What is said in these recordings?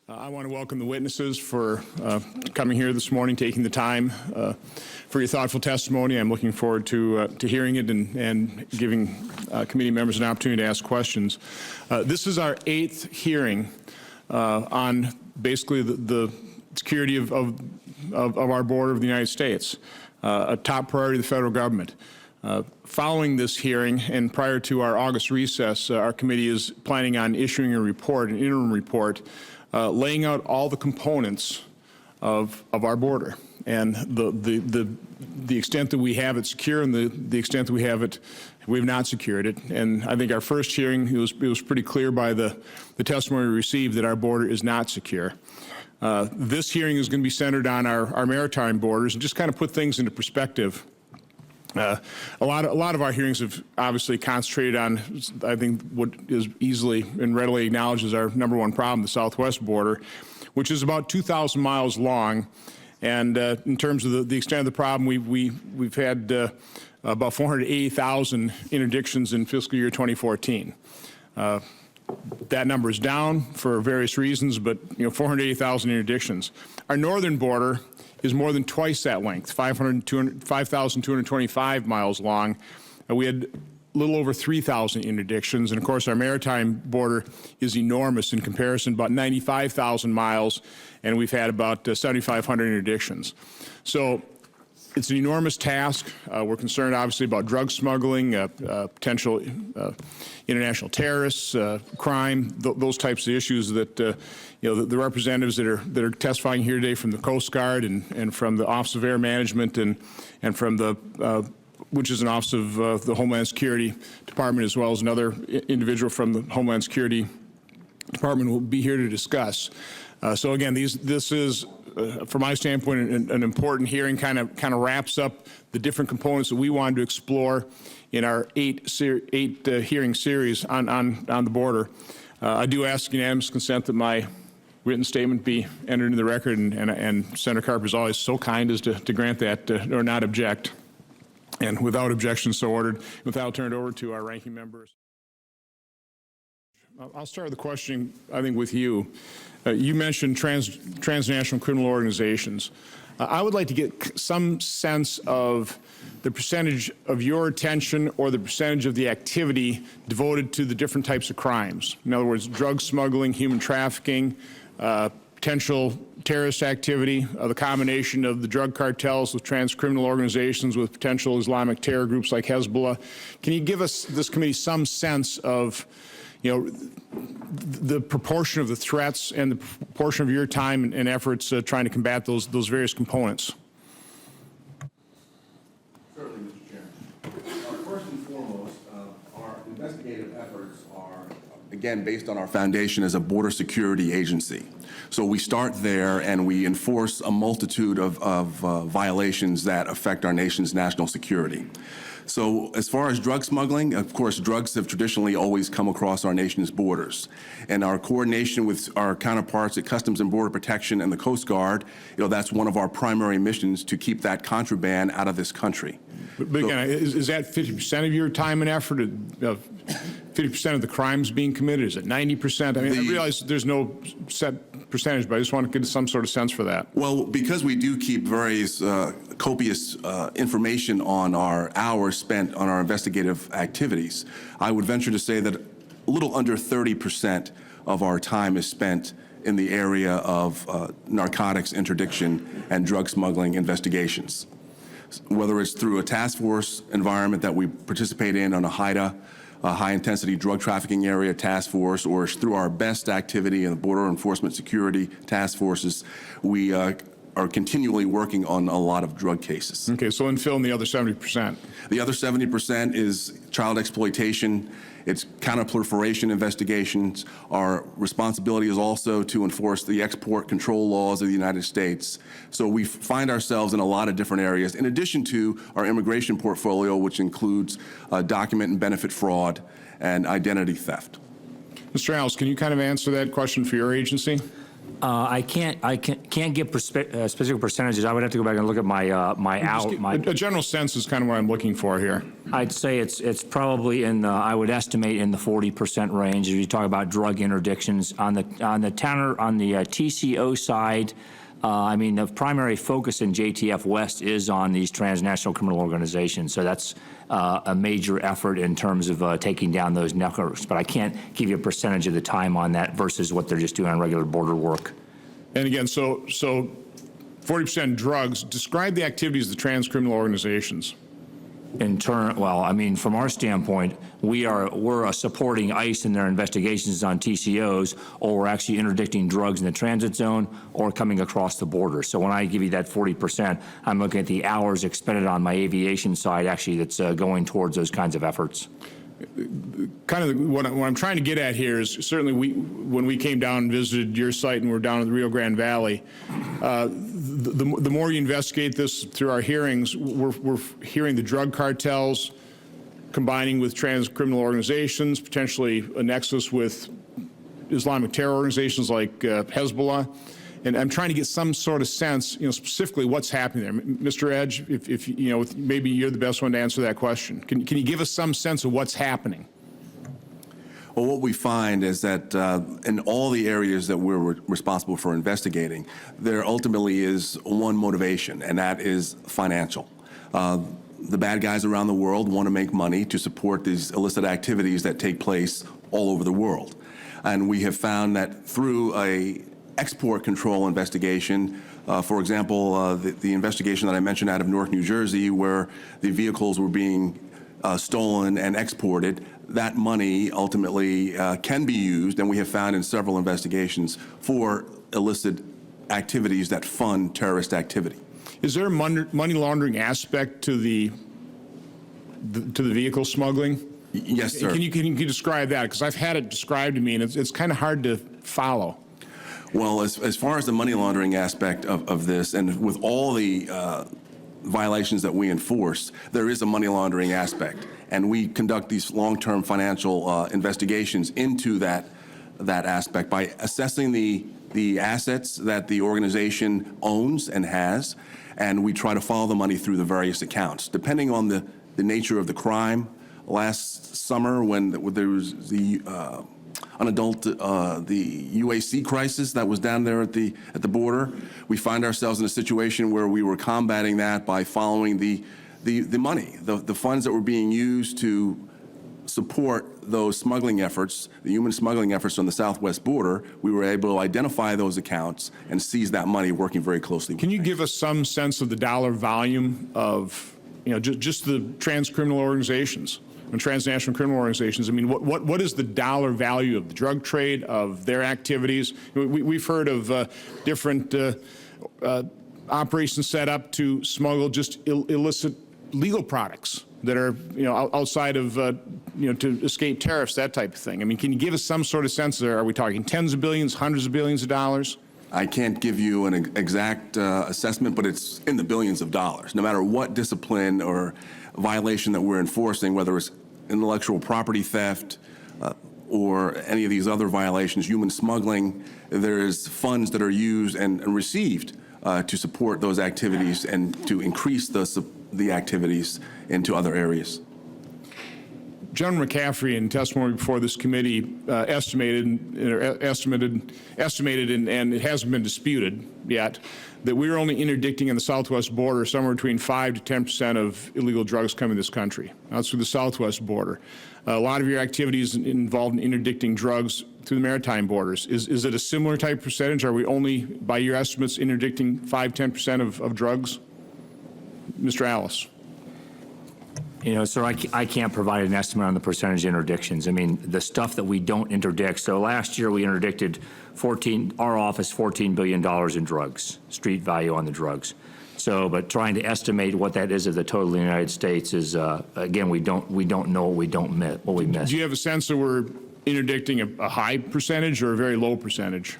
I want to welcome the witnesses for coming here this morning, taking the time for your thoughtful testimony. I'm looking forward to hearing it and giving committee members an opportunity to ask questions. This is our 8th hearing on basically the security of our border of the United States, a top priority of the federal government. Following this hearing and prior to our August recess, our committee is planning on issuing a report, an interim report, laying out all the components of our border and the extent that we have it secure and the extent that we have not secured it. And I think our first hearing, it was pretty clear by the testimony we received that our border is not secure. This hearing is going to be centered on our maritime borders and just kind of put things into perspective. A lot of our hearings have obviously concentrated on, I think, what is easily and readily acknowledged as our #1 problem, the southwest border, which is about 2,000 miles long. And in terms of the extent of the problem, we've had about 480,000 interdictions in fiscal year 2014. That number is down for various reasons, but 480,000 interdictions. Our northern border is more than twice that length, 5,225 miles long. We had a little over 3,000 interdictions, and of course our maritime border is enormous in comparison, about 95,000 miles, and we've had about 7,500 interdictions. So it's an enormous task. We're concerned obviously about drug smuggling, potential international terrorists, crime, those types of issues that the representatives that are testifying here today from the Coast Guard and from the Office of Air Management and from the which is an office of the Homeland Security Department, as well as another individual from the Homeland Security Department will be here to discuss. So again, this is, from my standpoint, an important hearing. Kind of wraps up the different components that we wanted to explore in our eight hearing series on the border. I do ask unanimous consent that my written statement be entered into the record, and Senator Carper is always so kind as to grant that or not object. And without objection, so ordered. With that, I'll turn it over to our ranking members. I'll start the questioning, I think, with you. You mentioned transnational criminal organizations. I would like to get some sense of the percentage of your attention or the percentage of the activity devoted to the different types of crimes. In other words, drug smuggling, human trafficking, potential terrorist activity, the combination of the drug cartels with trans-criminal organizations with potential Islamic terror groups like Hezbollah. Can you give us, this committee, some sense of the proportion of the threats and the proportion of your time and efforts trying to combat those various components? Certainly, Mr. Chairman. First and foremost, our investigative efforts are, again, based on our foundation as a border security agency. So we start there and we enforce a multitude of violations that affect our nation's national security. So as far as drug smuggling, of course, drugs have traditionally always come across our nation's borders. And our coordination with our counterparts at Customs and Border Protection and the Coast Guard, that's one of our primary missions, to keep that contraband out of this country. But again, is that 50% of your time and effort? 50% of the crimes being committed? Is it 90%? I mean, I realize there's no set percentage, but I just want to get some sort of sense for that. Well, because we do keep various copious information on our hours spent on our investigative activities, I would venture to say that a little under 30% of our time is spent in the area of narcotics interdiction and drug smuggling investigations. Whether it's through a task force environment that we participate in on a HIDTA, a high-intensity drug trafficking area task force, or through our best activity in the Border Enforcement Security task forces, we are continually working on a lot of drug cases. Okay, so fill in the other 70%. The other 70% is child exploitation. It's counterproliferation investigations. Our responsibility is also to enforce the export control laws of the United States. So we find ourselves in a lot of different areas, in addition to our immigration portfolio, which includes document and benefit fraud and identity theft. Mr. Allis, can you kind of answer that question for your agency? I can't give specific percentages. I would have to go back and look at A general sense is kind of what I'm looking for here. I'd say it's probably in the, I would estimate in the 40% range. If you talk about drug interdictions on the TCO side, I mean, the primary focus in JTF West is on these transnational criminal organizations. So that's a major effort in terms of taking down those networks. But I can't give you a percentage of the time on that versus what they're just doing on regular border work. And again, so 40% drugs. Describe the activities of the trans criminal organizations. Well, I mean, from our standpoint, we're supporting ICE in their investigations on TCOs, or we're actually interdicting drugs in the transit zone or coming across the border. So when I give you that 40%, I'm looking at the hours expended on my aviation side, actually, that's going towards those kinds of efforts. Kind of what I'm trying to get at here is certainly when we came down and visited your site and we're down in the Rio Grande Valley, the more you investigate this through our hearings, we're hearing the drug cartels combining with trans criminal organizations, potentially a nexus with Islamic terror organizations like Hezbollah. And I'm trying to get some sort of sense, specifically what's happening there. Mr. Edge, if maybe you're the best one to answer that question. Can you give us some sense of what's happening? Well, what we find is that in all the areas that we're responsible for investigating, there ultimately is one motivation, and that is financial. The bad guys around the world want to make money to support these illicit activities that take place all over the world. And we have found that through a export control investigation, for example, the investigation that I mentioned out of Newark, New Jersey, where the vehicles were being stolen and exported, that money ultimately can be used, and we have found in several investigations, for illicit activities that fund terrorist activity. Is there a money laundering aspect to the vehicle smuggling? Yes, sir. Can you describe that? Because I've had it described to me, and it's kind of hard to follow. Well, as far as the money laundering aspect of this, and with all the violations that we enforce, there is a money laundering aspect. And we conduct these long-term financial investigations into that aspect by assessing the assets that the organization owns and has, and we try to follow the money through the various accounts. Depending on the nature of the crime, last summer when there was the the UAC crisis that was down there at the border, we find ourselves in a situation where we were combating that by following the money, the funds that were being used to support those smuggling efforts, the human smuggling efforts on the southwest border. We were able to identify those accounts and seize that money, working very closely with Can you give us some sense of the dollar volume of, just the trans criminal organizations and transnational criminal organizations? I mean, what is the dollar value of the drug trade, of their activities? We've heard of different operations set up to smuggle just illicit legal products that are, outside of, to escape tariffs, that type of thing. I mean, can you give us some sort of sense there? Are we talking tens of billions, hundreds of billions of dollars? I can't give you an exact assessment, but it's in the billions of dollars. No matter what discipline or violation that we're enforcing, whether it's intellectual property theft or any of these other violations, human smuggling, there's funds that are used and received to support those activities and to increase the activities into other areas. General McCaffrey, in testimony before this committee, estimated, and it hasn't been disputed yet, that we're only interdicting on the southwest border somewhere between 5 to 10% of illegal drugs coming to this country. That's through the southwest border. A lot of your activities involved in interdicting drugs through the maritime borders. Is it a similar type percentage? Are we only, by your estimates, interdicting 5, 10% of drugs? Mr. Alice. Sir, I can't provide an estimate on the percentage interdictions. I mean, the stuff that we don't interdict. So last year we interdicted our office $14 billion in drugs, street value on the drugs. So, but trying to estimate what that is of the total in the United States is, again, we don't know what we miss. Do you have a sense that we're interdicting a high percentage or a very low percentage?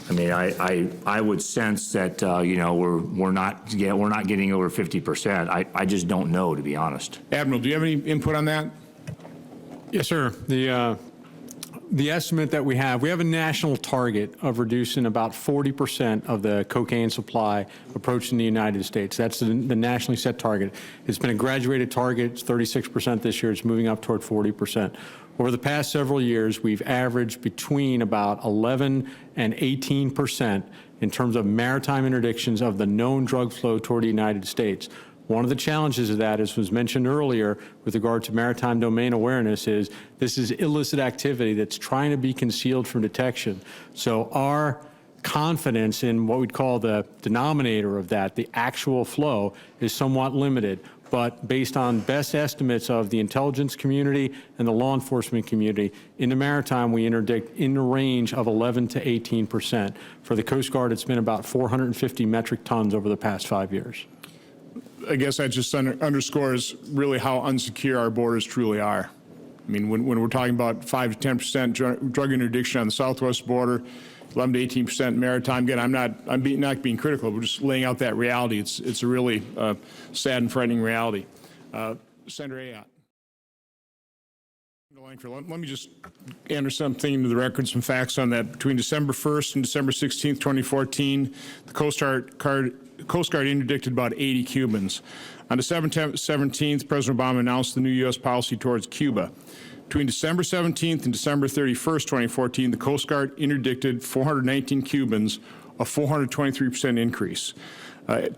I mean, I would sense that we're not getting over 50%. I just don't know, to be honest. Admiral, do you have any input on that? Yes, sir. the estimate that we have a national target of reducing about 40% of the cocaine supply approaching the United States. That's the nationally set target. It's been a graduated target. It's 36% this year. It's moving up toward 40%. Over the past several years, we've averaged between about 11 and 18% in terms of maritime interdictions of the known drug flow toward the United States. One of the challenges of that, as was mentioned earlier with regard to maritime domain awareness, is this is illicit activity that's trying to be concealed from detection. So our confidence in what we'd call the denominator of that, the actual flow, is somewhat limited. But based on best estimates of the intelligence community and the law enforcement community, in the maritime we interdict in the range of 11 to 18%. For the Coast Guard, it's been about 450 metric tons over the past 5 years. I guess that just underscores really how unsecure our borders truly are. I mean, when we're talking about 5 to 10% drug interdiction on the southwest border, 11 to 18% maritime. Again, I'm not being critical. We're just laying out that reality. It's a really sad and frightening reality. Senator Ayotte. Let me just enter something into the record, some facts on that. Between December 1st and December 16th, 2014, the Coast Guard interdicted about 80 Cubans. On December 17th, President Obama announced the new U.S. policy towards Cuba. Between December 17th and December 31st, 2014, the Coast Guard interdicted 419 Cubans, a 423% increase.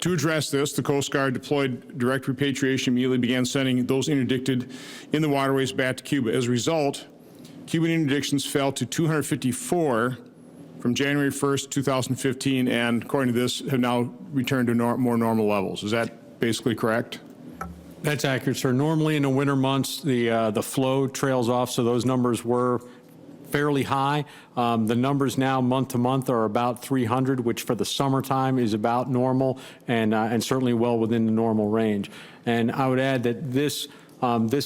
To address this, the Coast Guard deployed direct repatriation, immediately began sending those interdicted in the waterways back to Cuba. As a result, Cuban interdictions fell to 254 from January 1st, 2015, and according to this, have now returned to more normal levels. Is that basically correct? That's accurate, sir. Normally in the winter months, the flow trails off, so those numbers were fairly high. The numbers now month to month are about 300, which for the summertime is about normal and certainly well within the normal range. And I would add that this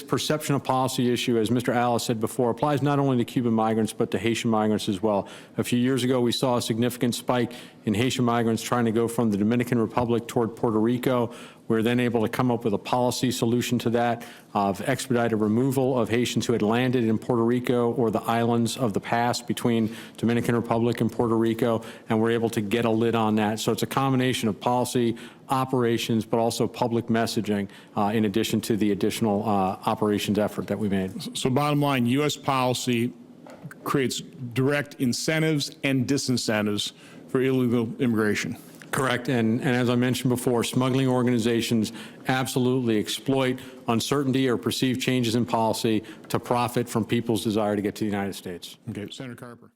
perception of policy issue, as Mr. Alice said before, applies not only to Cuban migrants but to Haitian migrants as well. A few years ago, we saw a significant spike in Haitian migrants trying to go from the Dominican Republic toward Puerto Rico. We were then able to come up with a policy solution to that of expedited removal of Haitians who had landed in Puerto Rico or the islands of the past between Dominican Republic and Puerto Rico, and we're able to get a lid on that. So it's a combination of policy, operations, but also public messaging in addition to the additional operations effort that we made. So bottom line, U.S. policy creates direct incentives and disincentives for illegal immigration. Correct. And as I mentioned before, smuggling organizations absolutely exploit uncertainty or perceived changes in policy to profit from people's desire to get to the United States. Okay, Senator Carper.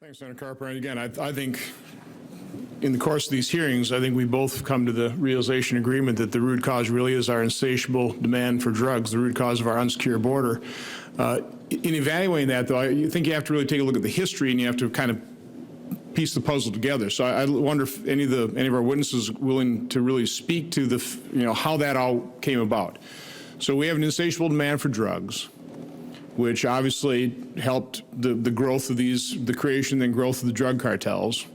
Thanks, Senator Carper. And again, I think in the course of these hearings, I think we both come to the realization agreement that the root cause really is our insatiable demand for drugs, the root cause of our unsecure border. In evaluating that, though, I think you have to really take a look at the history and you have to kind of piece the puzzle together. So I wonder if any of our witnesses are willing to really speak to how that all came about. So we have an insatiable demand for drugs, which obviously helped the growth of the creation and growth of the drug cartels.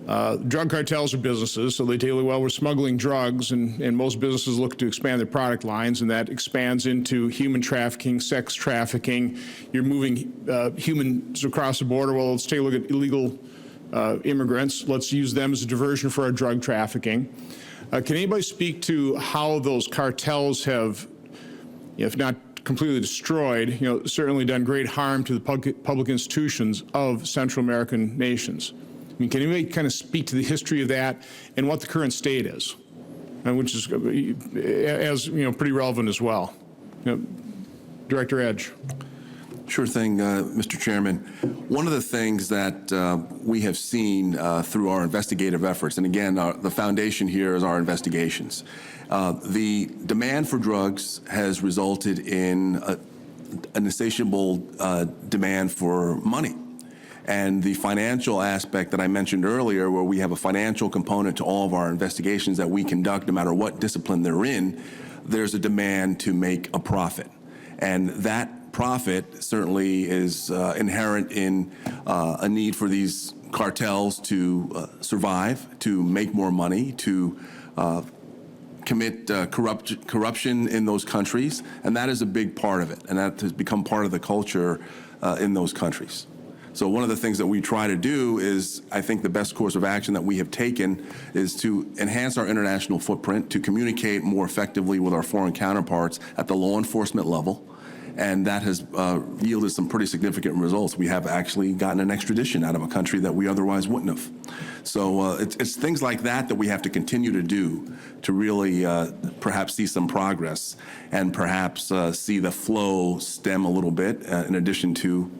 Drug cartels are businesses, so they tell you, well, we're smuggling drugs, and most businesses look to expand their product lines, and that expands into human trafficking, sex trafficking. You're moving humans across the border. Well, let's take a look at illegal immigrants. Let's use them as a diversion for our drug trafficking. Can anybody speak to how those cartels have, if not completely destroyed, certainly done great harm to the public institutions of Central American nations? I mean, can anybody kind of speak to the history of that and what the current state is, which is, pretty relevant as well? Director Edge. Sure thing, Mr. Chairman. One of the things that we have seen through our investigative efforts, and again, the foundation here is our investigations, the demand for drugs has resulted in an insatiable demand for money. And the financial aspect that I mentioned earlier, where we have a financial component to all of our investigations that we conduct, no matter what discipline they're in, there's a demand to make a profit. And that profit certainly is inherent in a need for these cartels to survive, to make more money, to commit corruption in those countries, and that is a big part of it, and that has become part of the culture in those countries. So one of the things that we try to do is, I think the best course of action that we have taken is to enhance our international footprint, to communicate more effectively with our foreign counterparts at the law enforcement level, and that has yielded some pretty significant results. We have actually gotten an extradition out of a country that we otherwise wouldn't have. So it's things like that that we have to continue to do to really perhaps see some progress and perhaps see the flow stem a little bit in addition to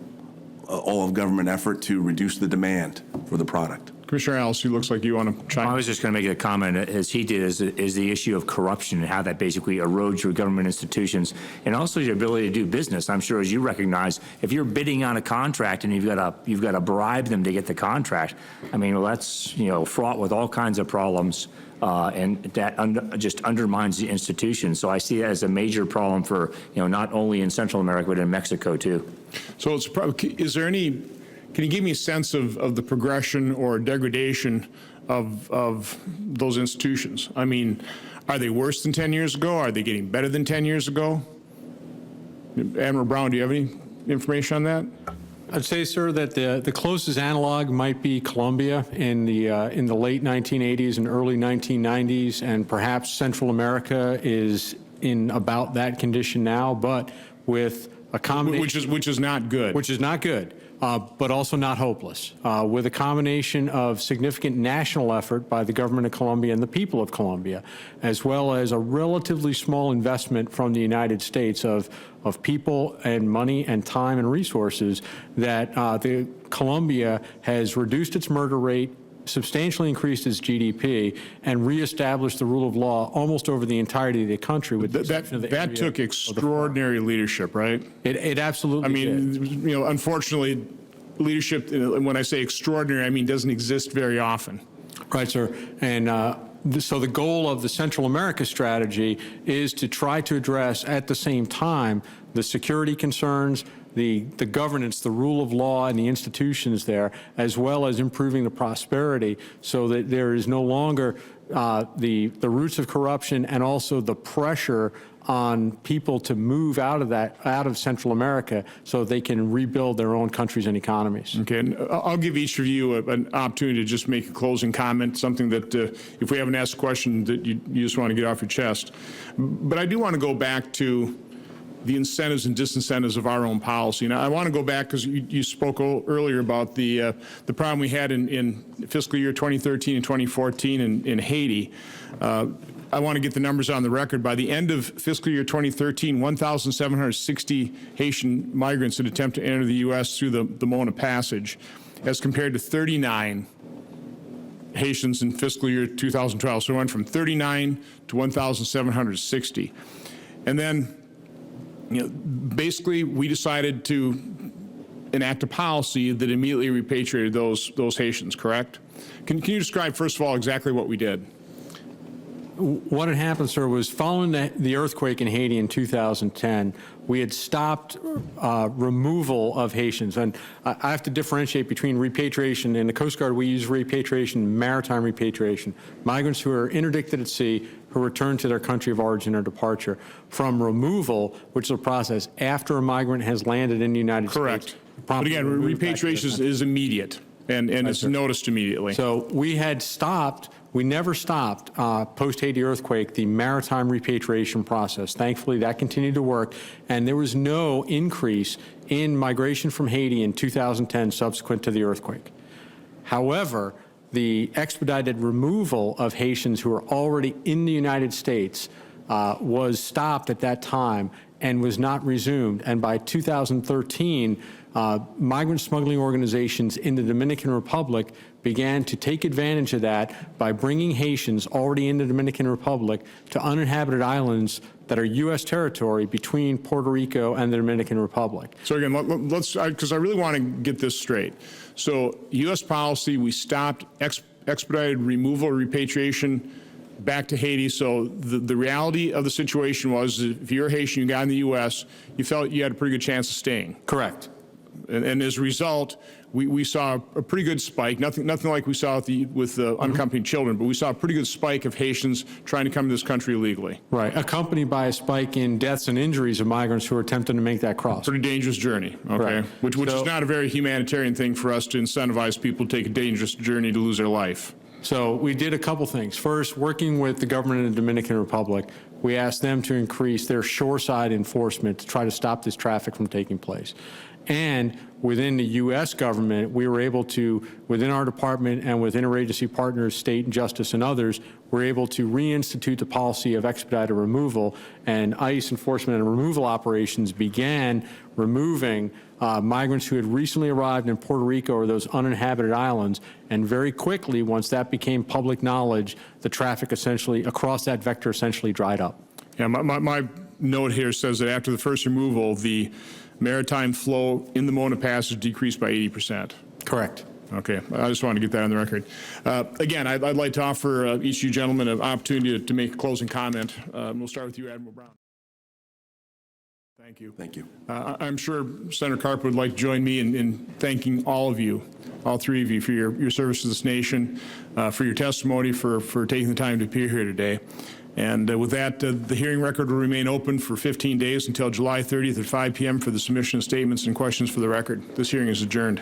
all of government effort to reduce the demand for the product. Commissioner Alice, you looks like you want to chime in. I was just going to make a comment, as he did, is the issue of corruption and how that basically erodes your government institutions and also your ability to do business. I'm sure, as you recognize, if you're bidding on a contract and you've got to bribe them to get the contract, I mean, well, that's fraught with all kinds of problems. And that just undermines the institution. So I see that as a major problem for, not only in Central America, but in Mexico, too. So is there any, can you give me a sense of the progression or degradation of those institutions? I mean, are they worse than 10 years ago? Are they getting better than 10 years ago? Admiral Brown, do you have any information on that? I'd say, sir, that the closest analog might be Colombia in the late 1980s and early 1990s, and perhaps Central America is in about that condition now, but with a combination, which is not good. Which is not good, but also not hopeless. With a combination of significant national effort by the government of Colombia and the people of Colombia, as well as a relatively small investment from the United States of people and money and time and resources, that the Colombia has reduced its murder rate, substantially increased its GDP, and reestablished the rule of law almost over the entirety of the country. With that took extraordinary leadership, right? It absolutely did. Unfortunately, leadership, when I say extraordinary, I mean doesn't exist very often. Right, sir. And so the goal of the Central America strategy is to try to address at the same time the security concerns, the governance, the rule of law, and the institutions there, as well as improving the prosperity, so that there is no longer the roots of corruption and also the pressure on people to move out of Central America so they can rebuild their own countries and economies. Okay, and I'll give each of you an opportunity to just make a closing comment, something that if we haven't asked a question that you just want to get off your chest. But I do want to go back to the incentives and disincentives of our own policy. Now, I want to go back because you spoke earlier about the problem we had in fiscal year 2013 and 2014 in Haiti. I want to get the numbers on the record. By the end of fiscal year 2013, 1,760 Haitian migrants had attempted to enter the U.S. through the Mona Passage, as compared to 39 Haitians in fiscal year 2012. So it went from 39 to 1,760. And then, basically, we decided to enact a policy that immediately repatriated those Haitians, correct? Can you describe, first of all, exactly what we did? What had happened, sir, was following the earthquake in Haiti in 2010, we had stopped removal of Haitians. And I have to differentiate between repatriation. In the Coast Guard, we use repatriation, maritime repatriation, migrants who are interdicted at sea, who return to their country of origin or departure, from removal, which is a process after a migrant has landed in the United States. Correct. But again, repatriation is immediate, and it's noticed immediately. So we never stopped post-Haiti earthquake the maritime repatriation process. Thankfully, that continued to work, and there was no increase in migration from Haiti in 2010 subsequent to the earthquake. However, the expedited removal of Haitians who were already in the United States was stopped at that time and was not resumed. And by 2013, migrant smuggling organizations in the Dominican Republic began to take advantage of that by bringing Haitians already in the Dominican Republic to uninhabited islands that are U.S. territory between Puerto Rico and the Dominican Republic. So again, let's, because I really want to get this straight. So U.S. policy, we stopped expedited removal or repatriation back to Haiti. So the reality of the situation was, if you're Haitian, you got in the U.S., you felt you had a pretty good chance of staying. Correct. And as a result, we saw a pretty good spike, nothing like we saw with the unaccompanied children, but we saw a pretty good spike of Haitians trying to come to this country illegally. Right, accompanied by a spike in deaths and injuries of migrants who are attempting to make that cross. Pretty dangerous journey, okay? Right. Which is not a very humanitarian thing for us to incentivize people to take a dangerous journey to lose their life. So we did a couple things. First, working with the government of the Dominican Republic, we asked them to increase their shoreside enforcement to try to stop this traffic from taking place. And within the U.S. government, we were able to, within our department and with interagency partners, state and justice and others, we're able to reinstitute the policy of expedited removal, and ICE enforcement and removal operations began removing migrants who had recently arrived in Puerto Rico or those uninhabited islands, and very quickly, once that became public knowledge, the traffic essentially, across that vector essentially dried up. Yeah, my note here says that after the first removal, the maritime flow in the Mona Passage decreased by 80%. Correct. Okay, I just wanted to get that on the record. Again, I'd like to offer each of you gentlemen an opportunity to make a closing comment. We'll start with you, Admiral Brown. Thank you. Thank you. I'm sure Senator Carper would like to join me in thanking all of you, all three of you, for your service to this nation, for your testimony, for taking the time to appear here today. And with that, the hearing record will remain open for 15 days until July 30th at 5 p.m. for the submission of statements and questions for the record. This hearing is adjourned.